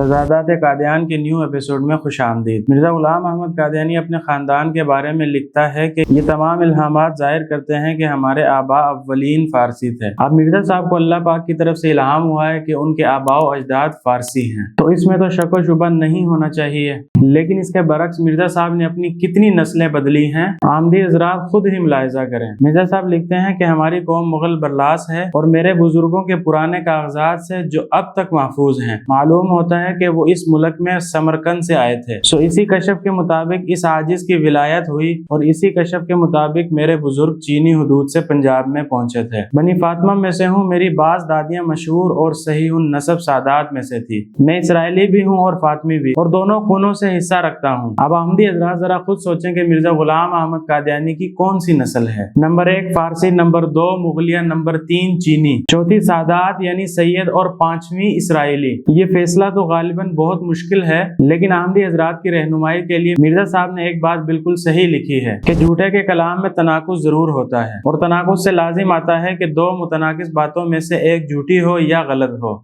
शहजादात कादियान के new episode में खुशामदीद। मिर्जा गुलाम अहमद कादियानी अपने खानदान के बारे में लिखता है कि ये तमाम इल्हामात जाहिर करते हैं कि हमारे आबा अव्वलीन फारसी थे। अब मिर्जा साहब को अल्लाह पाक की तरफ से इल्हाम हुआ है कि उनके आबा व अजदाद फारसी हैं, तो इसमें तो शक व शुबा नहीं होना चाहिए। लेकिन इसके बरक्स मिर्जा साहब ने अपनी कितनी नस्लें बदली हैं, आमदी हज़रात खुद ही मुलाहिजा करें। मिर्जा साहब लिखते हैं कि हमारी कौम मुगल बरलास है और मेरे बुजुर्गों के पुराने कागजात से जो अब तक महफूज हैं, मालूम होता है कि वो इस मुल्क में समरकंद से आए थे। सो इसी कशफ के मुताबिक इस आजिज की विलायत हुई और इसी कशफ के मुताबिक मेरे बुजुर्ग चीनी हुदूद से पंजाब में पहुंचे थे। बनी फातिमा में से हूँ, मेरी बाज दादियां मशहूर और सही नसब सादात में से थी। मैं इसराइली भी हूँ और फातमी भी, और दोनों खूनों से हिस्सा रखता हूँ। अब अहमदी हज़रात जरा खुद सोचें कि मिर्जा गुलाम अहमद कादियानी की कौन सी नस्ल है। नंबर 1 फारसी, नंबर 2 मुगलिया, नंबर 3 चीनी, चौथी सादात यानी सैयद और 5वीं इसराइली। ये फैसला तो गालिबन बहुत मुश्किल है, लेकिन अहमदी हज़रात की रहनुमाई के लिए मिर्जा साहब ने एक बात बिल्कुल सही लिखी है कि झूठे के कलाम में तनाकुस जरूर होता है, और तनाकुस से लाजिम आता है कि दो मुतनाकिस बातों में से एक झूठी हो या गलत हो।